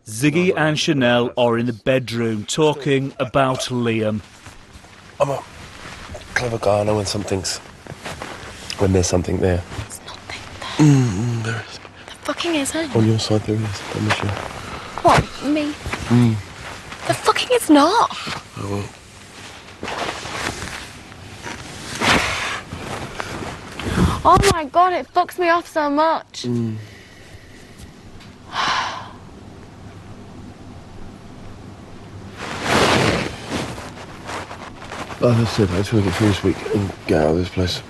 Ziggy and Chanelle are in the bedroom talking about Liam. I'm a clever guy, I know when there's something there. There's nothing there. There is. There fucking isn't. On your side there is, I promise you. What, me? There fucking is not. I will. Oh my god, it fucks me off so much. Like I said, I just want to get through this week and get out of this place.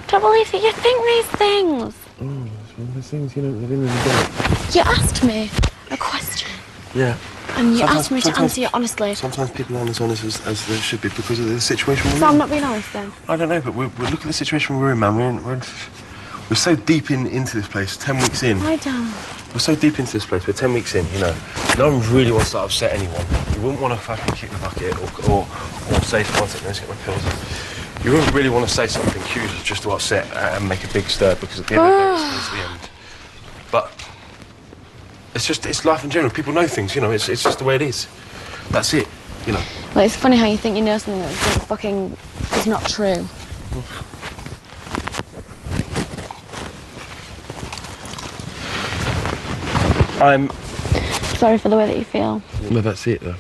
I don't believe that you think these things. Oh, it's one of those things, you know, at the end of the day. You asked me a question. Yeah. And you asked me to answer it honestly. Sometimes people aren't as honest as they should be because of the situation we're in. So I'm not being honest then? I don't know, but we're looking at the situation we're in, man. We're so deep into this place, 10 weeks in. I don't. We're so deep into this place, we're 10 weeks in, you know. No one really wants to upset anyone. You wouldn't want to fucking kick the bucket or say to one second, let's get my pills. You wouldn't really want to say something huge just to upset and make a big stir because at the end of the day, it's the end. But it's life in general. People know things, you know, it's just the way it is. That's it, you know. Like, it's funny how you think you know something that's fucking is not true. I'm sorry for the way that you feel. No, that's it though.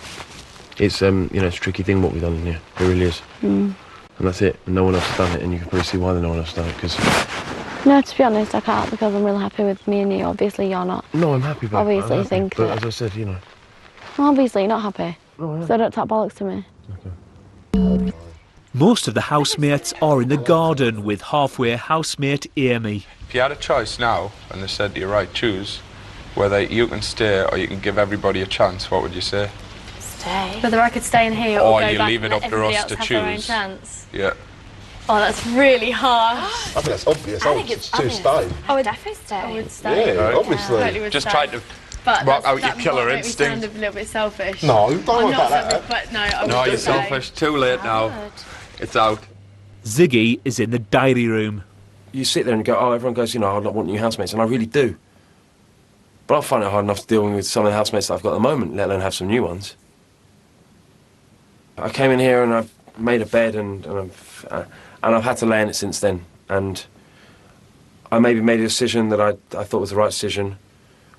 It's you know, it's a tricky thing what we've done in here. It really is. And that's it. No one else has done it, and you can probably see why no one else has done it, because... No, to be honest, I can't, because I'm really happy with me and you. Obviously, you're not. No, I'm happy, but... Obviously, you think but that... as I said, you know... Well, obviously, you're not happy. No, I am. So don't talk bollocks to me. Okay. Most of the housemates are in the garden with halfway housemate Amy. If you had a choice now, and they said to you, right, choose whether you can stay or you can give everybody a chance, what would you say? Stay. Whether I could stay in here or go you back leave it and up to let us everybody to else have their own choose. chance. Yeah. Oh, that's really harsh. I think that's obvious. I think it's to obvious. stay. I would definitely stay. I would stay. Yeah, Right. obviously. Totally would Just stay. trying to But rock out your that killer might make me instinct. sound a little bit selfish. No, don't I'm worry not about selfish, that. but no, I would No, you're stay. selfish. Too late now. It's out. Ziggy is in the diary room. You sit there and go, oh, everyone goes, you know, I want new housemates, and I really do. But I find it hard enough to deal with some of the housemates that I've got at the moment, let alone have some new ones. I came in here and I've made a bed and I've had to lay in it since then. And I maybe made a decision that I thought was the right decision,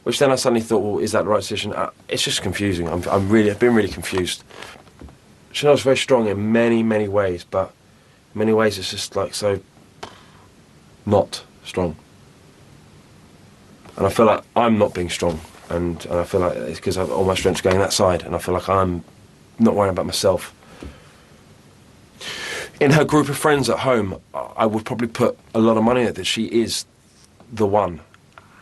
which then I suddenly thought, well, is that the right decision? It's just confusing. I've been really confused. Chanelle's very strong in many, many ways, but in many ways it's just like so not strong. And I feel like I'm not being strong, and I feel like it's because all my strength's going that side, and I feel like I'm not worrying about myself. In her group of friends at home, I would probably put a lot of money on it that she is the one,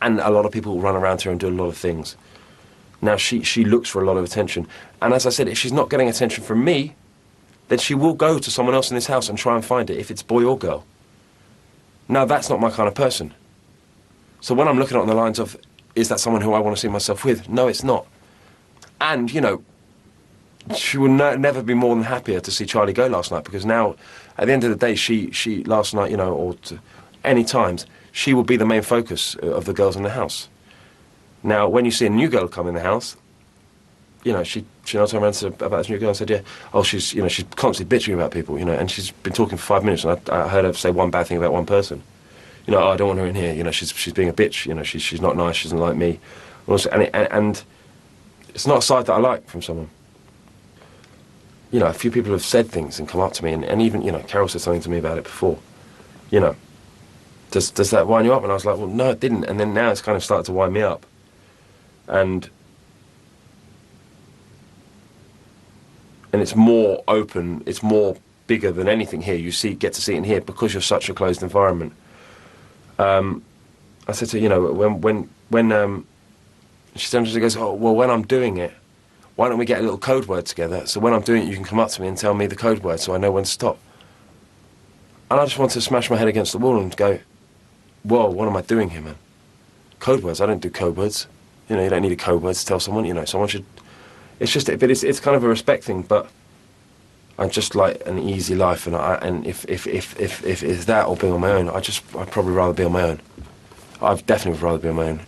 and a lot of people will run around her and do a lot of things. Now she looks for a lot of attention, and as I said, if she's not getting attention from me, then she will go to someone else in this house and try and find it, if it's boy or girl. Now that's not my kind of person. So when I'm looking at it on the lines of, is that someone who I want to see myself with? No, it's not. And, you know, she would never be more than happier to see Charlie go last night, because now, at the end of the day, she last night, you know, or any times, she will be the main focus of the girls in the house. Now, when you see a new girl come in the house, you know, she turned around and said about this new girl and said, yeah, oh, she's constantly bitching about people, you know, and she's been talking for 5 minutes, and I heard her say one bad thing about one person. You know, oh, I don't want her in here. You know, she's being a bitch. You know, she's not nice. She doesn't like me. And it's not a side that I like from someone. You know, a few people have said things and come up to me, and even, you know, Carol said something to me about it before. You know, does that wind you up? And I was like, well, no, it didn't. And then now it's kind of started to wind me up. And it's more open. It's more bigger than anything here. You get to see it in here because you're such a closed environment. I said to her, you know, when she sometimes goes, oh, well, when I'm doing it, why don't we get a little code word together? So when I'm doing it, you can come up to me and tell me the code word so I know when to stop. And I just want to smash my head against the wall and go, whoa, what am I doing here, man? Code words, I don't do code words. You know, you don't need a code word to tell someone, you know, someone should... It's just, but it's kind of a respect thing, but I just like an easy life, and if it's that or being on my own, I'd probably rather be on my own. I'd definitely rather be on my own.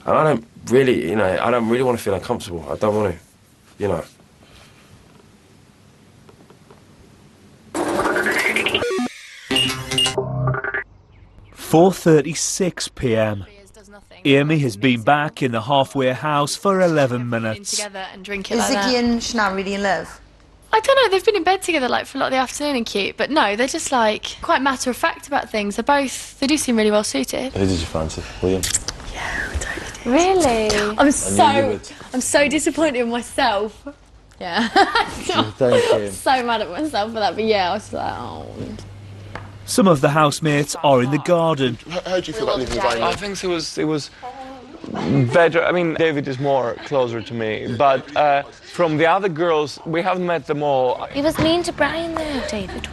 And I don't really, you know, I don't really want to feel uncomfortable. I don't want to, you know. "4:36 p.m. Amy has been back in the halfway house for 11 minutes. Together and drink it Is like that. Ziggy and Chanelle really in love? I don't know, they've been in bed together like for a lot of the afternoon and cute, but no, they're just like quite matter of fact about things. They do seem really well suited. Who did you fancy? William? Yeah, I totally did. Really? I'm so disappointed in myself. Yeah. Thank you. So mad at myself for that, but yeah, I was like, oh. Some of the housemates are in the garden. How do you feel about living with Amy? I think it was better. I mean, David is more closer to me, but from the other girls, we haven't met them all. He was mean to Brian though, David.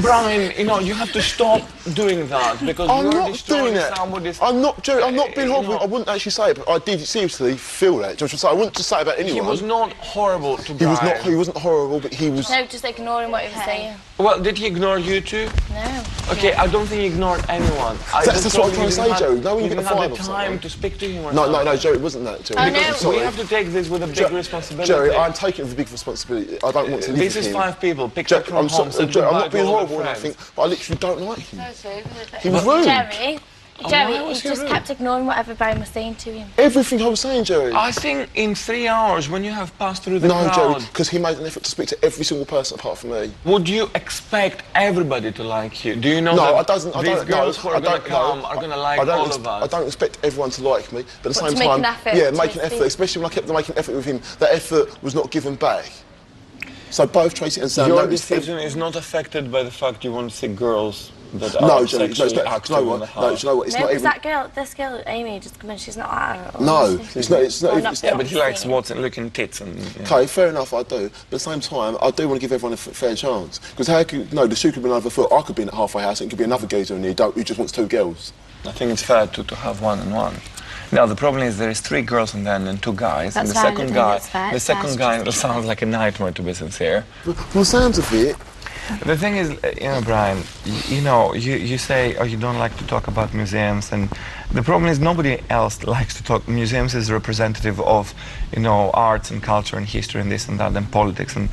Brian, you know, you have to stop doing that because I'm you're not destroying doing it. somebody's... I'm not being horrible. You know, I wouldn't actually say it, but I did seriously feel that. I wouldn't just say it about anyone. he was not horrible to He Brian. wasn't horrible, but he was... No, just ignoring what he was saying. Well, did he ignore you too? No. Okay, I don't think he ignored anyone. That's what I'm trying to say, Joe. No, when you you get didn't a have five the or time something. to speak to him or No, something. Joe, it wasn't that, Joe. Oh, no. I'm sorry. We have to take this with a big responsibility. Jerry, I'm taking it with a big responsibility. I don't want to live This with is him. 5 people picked Jerry, up from home. said Jerry, I'm goodbye not being to all horrible or their nothing, friends. but I literally don't like him. That was rude, wasn't it? He was rude. Jerry, why he was he just rude? kept ignoring whatever Brian was saying to him. Everything I was saying, Jerry. I think in 3 hours, when you have passed through the No, crowd, Jerry, because he made an effort to speak to every single person apart from me. would you expect everybody to like you? Do you know No, that I these girls who are going to come are going to like all of us? I don't expect everyone to like me, but at the But same to make time, an effort yeah, to make an effort, see. especially when I kept making an effort with him. That effort was not given back. So both Tracy and Sam Your noticed... decision is not affected by the fact you want to see girls that No, are Jerry, no, sexually no, active you know in what? the No, house. do you know what? It's No, not because even... this girl, Amy, just come in, she's not at her. No, it's not Well, even... not Yeah, but he likes Same. watching, looking tits and... Yeah. Okay, fair enough, I do. But at the same time, I do want to give everyone a fair chance. Because how could... No, the shoe could be another foot. I could be in a halfway house and it could be another geezer in here who just wants 2 girls. I think it's fair to have 1 and 1. Now the problem is there is 3 girls and then 2 guys, That's and the fair, I second don't guy, think it's fair, the it's second fair. guy sounds like a nightmare, to be sincere. Well, Sam's a bit... The thing is, you know, Brian, you know, you say, oh, you don't like to talk about museums, and the problem is nobody else likes to talk. Museums is representative of, you know, arts and culture and history and this and that and politics and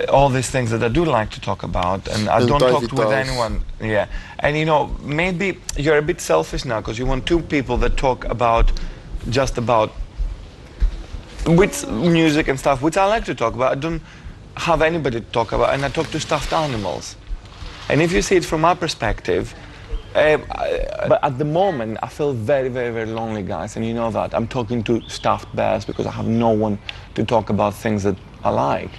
all these things that I do like to talk about, and I And don't David talk with does. anyone. Yeah, and you know, maybe you're a bit selfish now because you want 2 people that talk about just about with music and stuff, which I like to talk about. I don't have anybody to talk about, and I talk to stuffed animals. And if you see it from my perspective, but at the moment I feel very, very, very lonely, guys, and you know that. I'm talking to stuffed bears because I have no one to talk about things that I like.